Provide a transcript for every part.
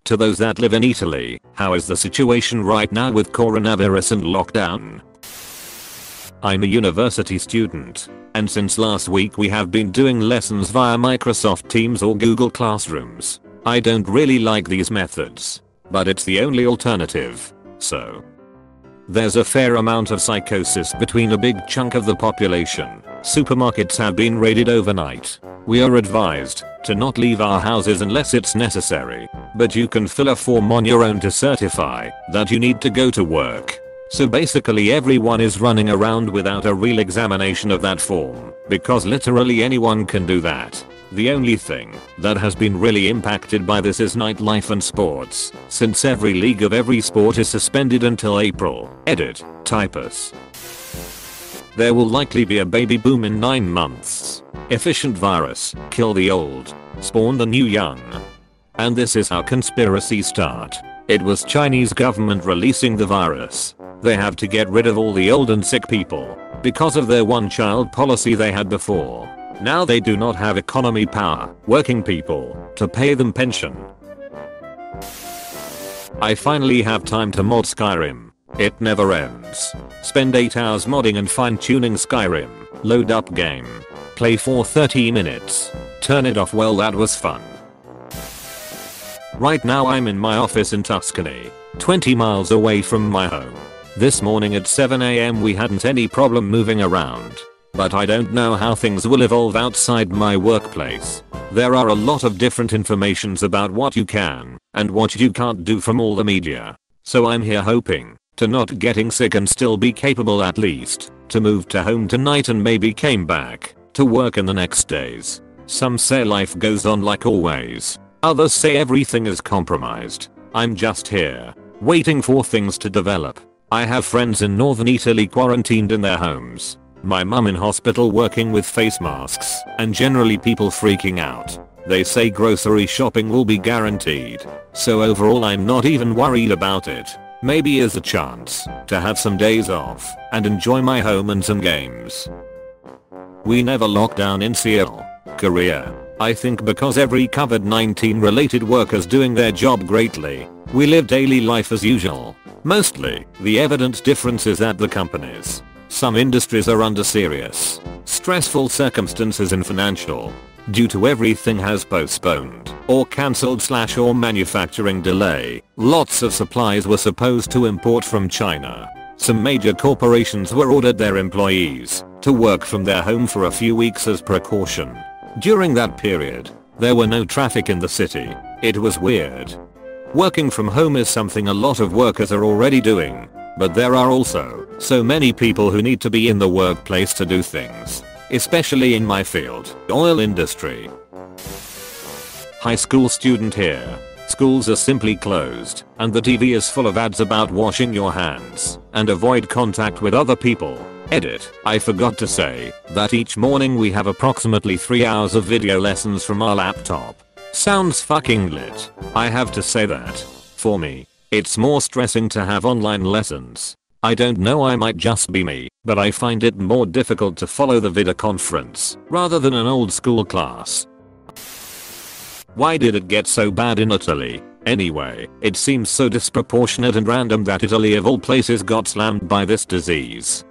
To those that live in Italy, how is the situation right now with coronavirus and lockdown? I'm a university student, and since last week we have been doing lessons via Microsoft Teams or Google Classrooms. I don't really like these methods, but it's the only alternative, so. There's a fair amount of psychosis between a big chunk of the population. Supermarkets have been raided overnight. We are advised to not leave our houses unless it's necessary, but you can fill a form on your own to certify that you need to go to work. So basically everyone is running around without a real examination of that form, because literally anyone can do that. The only thing that has been really impacted by this is nightlife and sports, since every league of every sport is suspended until April. Edit. Typus. There will likely be a baby boom in 9 months. Efficient virus, kill the old, spawn the new young. And this is how conspiracies start. It was Chinese government releasing the virus. They have to get rid of all the old and sick people because of their one-child policy they had before. Now they do not have economy power, working people, to pay them pension. I finally have time to mod Skyrim. It never ends. Spend 8 hours modding and fine-tuning Skyrim. Load up game. Play for 30 minutes. Turn it off. Well, that was fun. Right now I'm in my office in Tuscany, 20 miles away from my home. This morning at 7 AM we hadn't any problem moving around. But I don't know how things will evolve outside my workplace. There are a lot of different informations about what you can and what you can't do from all the media. So I'm here hoping to not getting sick and still be capable at least to move to home tonight and maybe came back to work in the next days. Some say life goes on like always. Others say everything is compromised. I'm just here, waiting for things to develop. I have friends in northern Italy quarantined in their homes. My mum in hospital working with face masks, and generally people freaking out. They say grocery shopping will be guaranteed. So overall I'm not even worried about it. Maybe is a chance to have some days off and enjoy my home and some games. We never locked down in Seoul, Korea. I think because every COVID-19 related workers doing their job greatly. We live daily life as usual. Mostly, the evident difference is at the companies. Some industries are under serious, stressful circumstances and financial, due to everything has postponed or cancelled / or manufacturing delay. Lots of supplies were supposed to import from China. Some major corporations were ordered their employees to work from their home for a few weeks as precaution. During that period, there were no traffic in the city. It was weird. Working from home is something a lot of workers are already doing, but there are also so many people who need to be in the workplace to do things, especially in my field, oil industry. High school student here. Schools are simply closed, and the TV is full of ads about washing your hands and avoid contact with other people. Edit. I forgot to say that each morning we have approximately 3 hours of video lessons from our laptop. Sounds fucking lit. I have to say that, for me, it's more stressing to have online lessons. I don't know, I might just be me, but I find it more difficult to follow the video conference rather than an old school class. Why did it get so bad in Italy? Anyway, it seems so disproportionate and random that Italy of all places got slammed by this disease.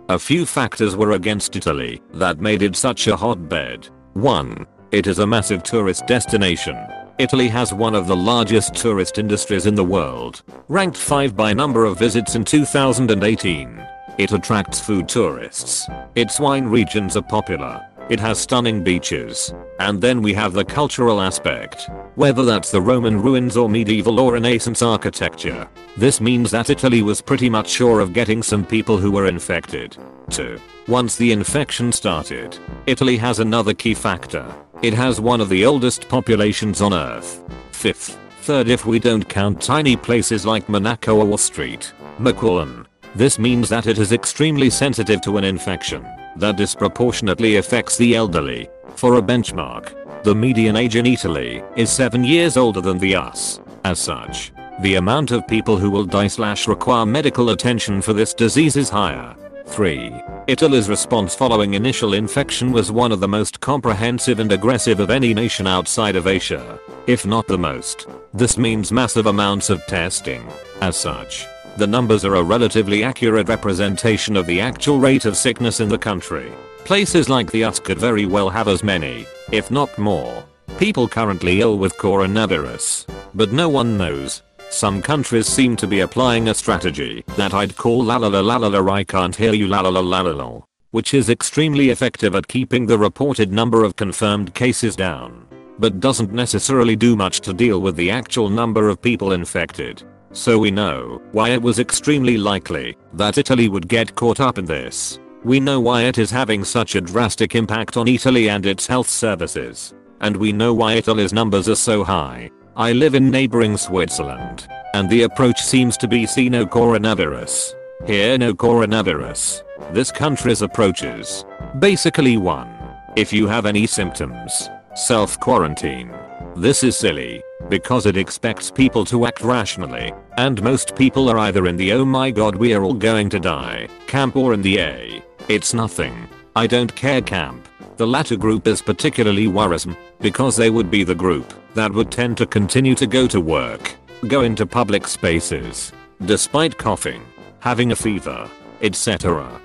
A few factors were against Italy that made it such a hotbed. 1. It is a massive tourist destination. Italy has one of the largest tourist industries in the world, ranked 5 by number of visits in 2018. It attracts food tourists. Its wine regions are popular. It has stunning beaches. And then we have the cultural aspect. Whether that's the Roman ruins or medieval or Renaissance architecture. This means that Italy was pretty much sure of getting some people who were infected. 2. Once the infection started, Italy has another key factor. It has one of the oldest populations on Earth. 5th. 3rd, if we don't count tiny places like Monaco or Wall Street, Milan. This means that it is extremely sensitive to an infection that disproportionately affects the elderly. For a benchmark, the median age in Italy is 7 years older than the US. As such, the amount of people who will die / require medical attention for this disease is higher. 3. Italy's response following initial infection was one of the most comprehensive and aggressive of any nation outside of Asia, if not the most. This means massive amounts of testing. As such, the numbers are a relatively accurate representation of the actual rate of sickness in the country. Places like the US could very well have as many, if not more, people currently ill with coronavirus. But no one knows. Some countries seem to be applying a strategy that I'd call la la la la la la I can't hear you la la la la la la, which is extremely effective at keeping the reported number of confirmed cases down, but doesn't necessarily do much to deal with the actual number of people infected. So we know why it was extremely likely that Italy would get caught up in this. We know why it is having such a drastic impact on Italy and its health services. And we know why Italy's numbers are so high. I live in neighboring Switzerland, and the approach seems to be see no coronavirus. Here no coronavirus. This country's approach is basically 1. If you have any symptoms, self-quarantine. This is silly, because it expects people to act rationally, and most people are either in the oh my god we are all going to die camp or in the it's nothing, I don't care camp. The latter group is particularly worrisome, because they would be the group that would tend to continue to go to work, go into public spaces, despite coughing, having a fever, etc.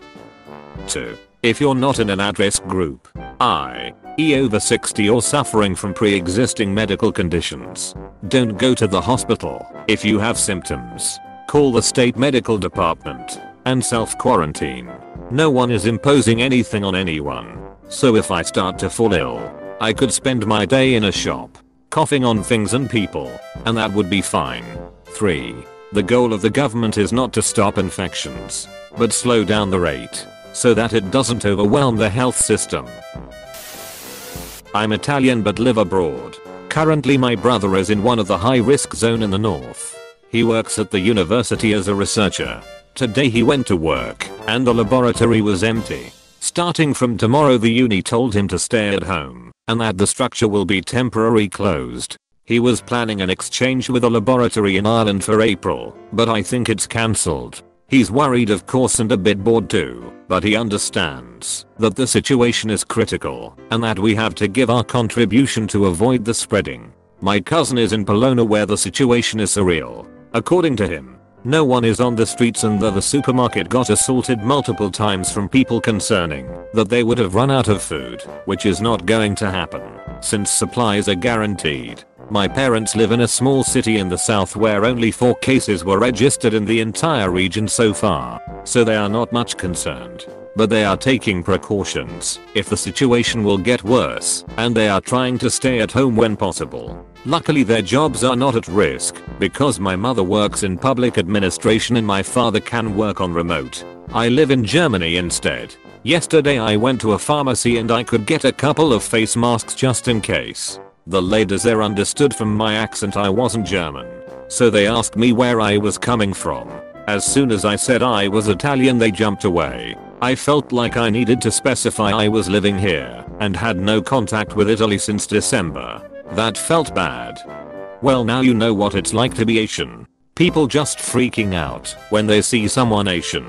2. If you're not in an at-risk group, i.e. over 60 or suffering from pre-existing medical conditions, don't go to the hospital. If you have symptoms, call the state medical department and self-quarantine. No one is imposing anything on anyone. So if I start to fall ill, I could spend my day in a shop, coughing on things and people, and that would be fine. 3. The goal of the government is not to stop infections, but slow down the rate, so that it doesn't overwhelm the health system. I'm Italian but live abroad. Currently my brother is in one of the high-risk zone in the north. He works at the university as a researcher. Today he went to work, and the laboratory was empty. Starting from tomorrow the uni told him to stay at home, and that the structure will be temporarily closed. He was planning an exchange with a laboratory in Ireland for April, but I think it's cancelled. He's worried of course and a bit bored too, but he understands that the situation is critical, and that we have to give our contribution to avoid the spreading. My cousin is in Bologna where the situation is surreal. According to him, no one is on the streets and the supermarket got assaulted multiple times from people concerning that they would have run out of food, which is not going to happen, since supplies are guaranteed. My parents live in a small city in the south where only 4 cases were registered in the entire region so far, so they are not much concerned. But they are taking precautions if the situation will get worse, and they are trying to stay at home when possible. Luckily their jobs are not at risk, because my mother works in public administration and my father can work on remote. I live in Germany instead. Yesterday I went to a pharmacy and I could get a couple of face masks just in case. The ladies there understood from my accent I wasn't German, so they asked me where I was coming from. As soon as I said I was Italian they jumped away. I felt like I needed to specify I was living here and had no contact with Italy since December. That felt bad. Well now you know what it's like to be Asian. People just freaking out when they see someone Asian.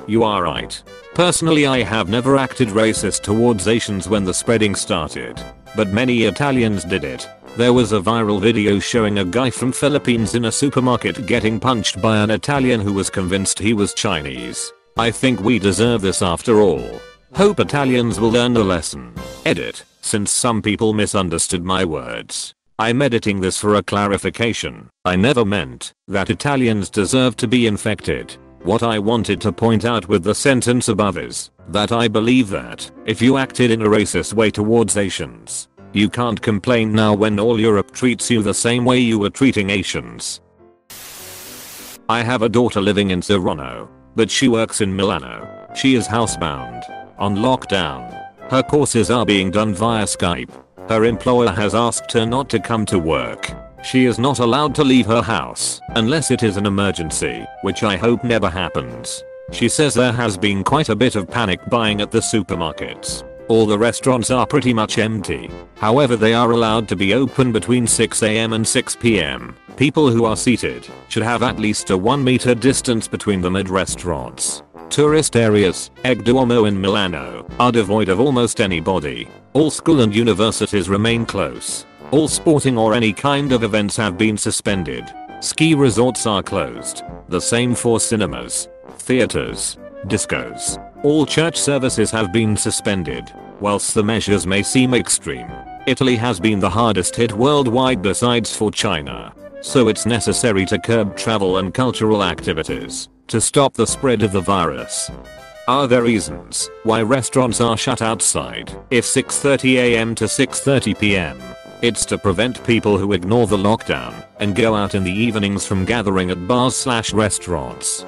You are right. Personally I have never acted racist towards Asians when the spreading started, but many Italians did it. There was a viral video showing a guy from Philippines in a supermarket getting punched by an Italian who was convinced he was Chinese. I think we deserve this after all. Hope Italians will learn the lesson. Edit. Since some people misunderstood my words, I'm editing this for a clarification. I never meant that Italians deserve to be infected. What I wanted to point out with the sentence above is that I believe that if you acted in a racist way towards Asians, you can't complain now when all Europe treats you the same way you were treating Asians. I have a daughter living in Serrano, but she works in Milano. She is housebound, on lockdown. Her courses are being done via Skype. Her employer has asked her not to come to work. She is not allowed to leave her house unless it is an emergency, which I hope never happens. She says there has been quite a bit of panic buying at the supermarkets. All the restaurants are pretty much empty. However, they are allowed to be open between 6 AM and 6 PM. People who are seated should have at least a 1 meter distance between them at restaurants. Tourist areas, Egg Duomo in Milano, are devoid of almost anybody. All school and universities remain closed. All sporting or any kind of events have been suspended. Ski resorts are closed. The same for cinemas, theaters, discos. All church services have been suspended. Whilst the measures may seem extreme, Italy has been the hardest hit worldwide besides for China. So it's necessary to curb travel and cultural activities to stop the spread of the virus. Are there reasons why restaurants are shut outside if 6:30 am to 6:30 pm? It's to prevent people who ignore the lockdown and go out in the evenings from gathering at bars/restaurants.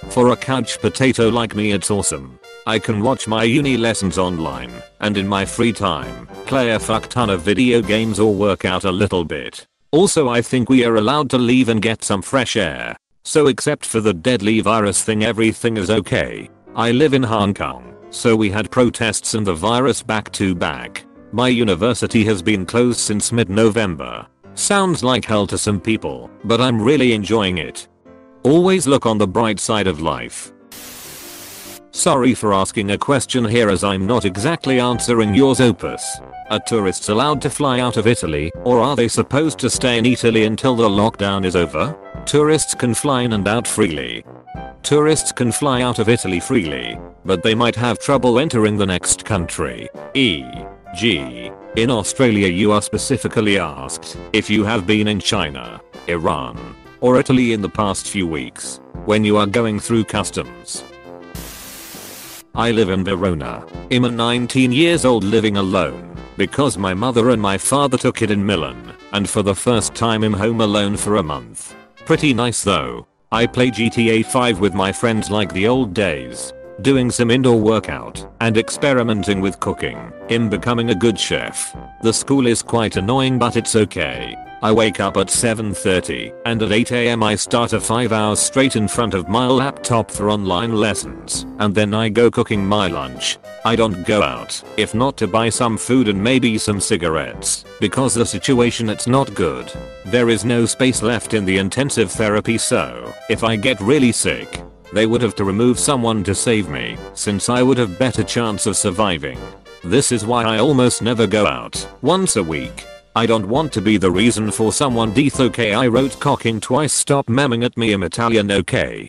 For a couch potato like me, it's awesome. I can watch my uni lessons online and in my free time play a fuck ton of video games or work out a little bit. Also, I think we are allowed to leave and get some fresh air. So except for the deadly virus thing, everything is okay. I live in Hong Kong, so we had protests and the virus back to back. My university has been closed since mid-November. Sounds like hell to some people, but I'm really enjoying it. Always look on the bright side of life. Sorry for asking a question here, as I'm not exactly answering yours, Opus. Are tourists allowed to fly out of Italy, or are they supposed to stay in Italy until the lockdown is over? Tourists can fly in and out freely. Tourists can fly out of Italy freely, but they might have trouble entering the next country. E.g., in Australia you are specifically asked if you have been in China, Iran, or Italy in the past few weeks when you are going through customs. I live in Verona. I'm 19 years old living alone because my mother and my father took it in Milan, and for the first time I'm home alone for a month. Pretty nice though. I play GTA 5 with my friends like the old days, doing some indoor workout and experimenting with cooking. I'm becoming a good chef. The school is quite annoying, but it's okay. I wake up at 7:30 and at 8 am I start a 5 hours straight in front of my laptop for online lessons, and then I go cooking my lunch. I don't go out if not to buy some food and maybe some cigarettes, because the situation it's not good. There is no space left in the intensive therapy, so if I get really sick, they would have to remove someone to save me, since I would have better chance of surviving. This is why I almost never go out. Once a week. I don't want to be the reason for someone death. Okay, I wrote cocking twice. Stop memeing at me. I'm Italian, okay?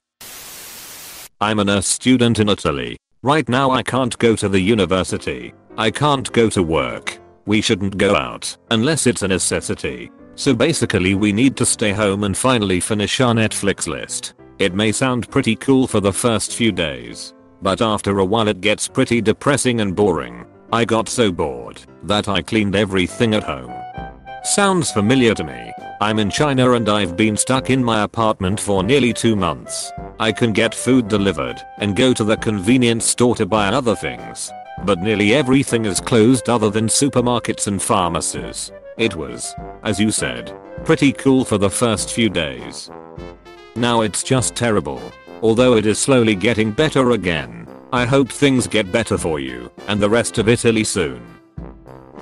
I'm a nurse student in Italy. Right now I can't go to the university. I can't go to work. We shouldn't go out unless it's a necessity. So basically we need to stay home and finally finish our Netflix list. It may sound pretty cool for the first few days, but after a while it gets pretty depressing and boring. I got so bored that I cleaned everything at home. Sounds familiar to me. I'm in China and I've been stuck in my apartment for nearly 2 months. I can get food delivered and go to the convenience store to buy other things, but nearly everything is closed other than supermarkets and pharmacies. It was, as you said, pretty cool for the first few days. Now it's just terrible. Although it is slowly getting better again. I hope things get better for you and the rest of Italy soon.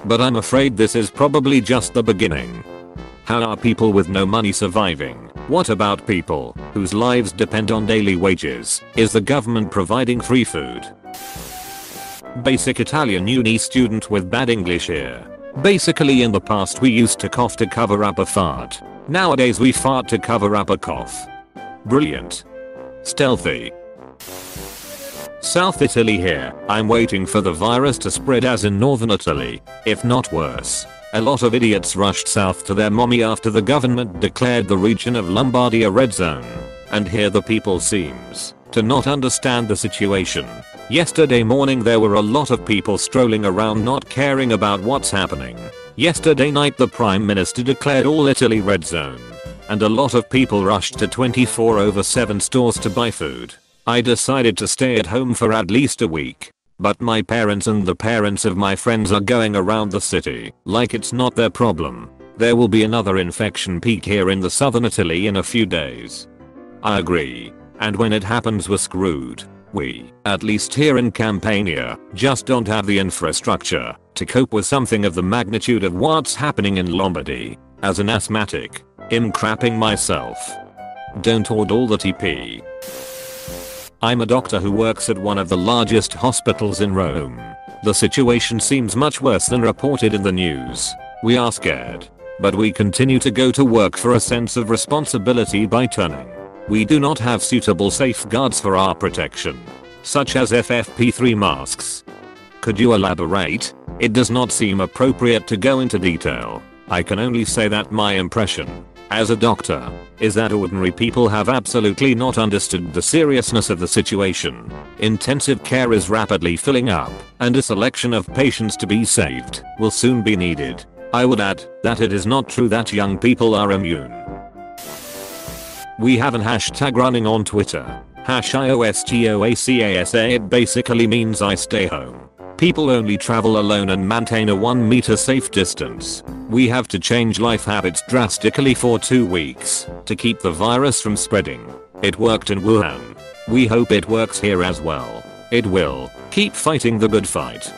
But I'm afraid this is probably just the beginning. How are people with no money surviving? What about people whose lives depend on daily wages? Is the government providing free food? Basic Italian uni student with bad English here. Basically, in the past we used to cough to cover up a fart. Nowadays we fart to cover up a cough. Brilliant. Stealthy. South Italy here. I'm waiting for the virus to spread as in northern Italy, if not worse. A lot of idiots rushed south to their mommy after the government declared the region of Lombardy a red zone. And here the people seems to not understand the situation. Yesterday morning there were a lot of people strolling around not caring about what's happening. Yesterday night the Prime Minister declared all Italy red zone. And a lot of people rushed to 24/7 stores to buy food. I decided to stay at home for at least a week. But my parents and the parents of my friends are going around the city like it's not their problem. There will be another infection peak here in the southern Italy in a few days. I agree. And when it happens we're screwed. We, at least here in Campania, just don't have the infrastructure to cope with something of the magnitude of what's happening in Lombardy. As an asthmatic, I'm crapping myself. Don't hoard all the TP. I'm a doctor who works at one of the largest hospitals in Rome. The situation seems much worse than reported in the news. We are scared. But we continue to go to work for a sense of responsibility by turning. We do not have suitable safeguards for our protection, such as FFP3 masks. Could you elaborate? It does not seem appropriate to go into detail. I can only say that my impression, as a doctor, is that ordinary people have absolutely not understood the seriousness of the situation. Intensive care is rapidly filling up, and a selection of patients to be saved will soon be needed. I would add that it is not true that young people are immune. We have an hashtag running on Twitter. #IOSTOACASA. It basically means I stay home. People only travel alone and maintain a 1 meter safe distance. We have to change life habits drastically for 2 weeks to keep the virus from spreading. It worked in Wuhan. We hope it works here as well. It will. Keep fighting the good fight.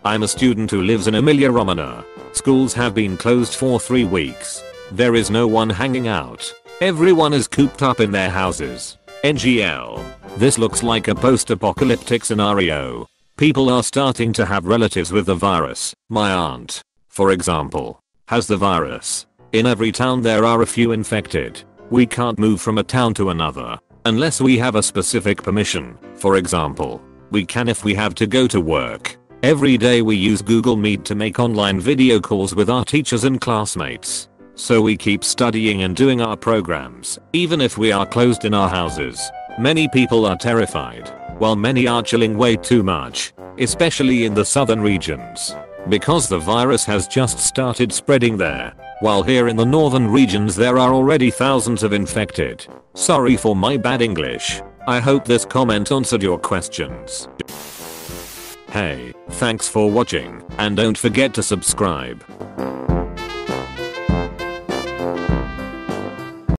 I'm a student who lives in Emilia-Romagna. Schools have been closed for 3 weeks. There is no one hanging out. Everyone is cooped up in their houses. NGL. This looks like a post-apocalyptic scenario. People are starting to have relatives with the virus. My aunt, for example, has the virus. In every town there are a few infected. We can't move from a town to another unless we have a specific permission. For example, we can if we have to go to work. Every day we use Google Meet to make online video calls with our teachers and classmates. So we keep studying and doing our programs, even if we are closed in our houses. Many people are terrified, while many are chilling way too much, especially in the southern regions, because the virus has just started spreading there, while here in the northern regions there are already thousands of infected. Sorry for my bad English. I hope this comment answered your questions. Hey, thanks for watching, and don't forget to subscribe.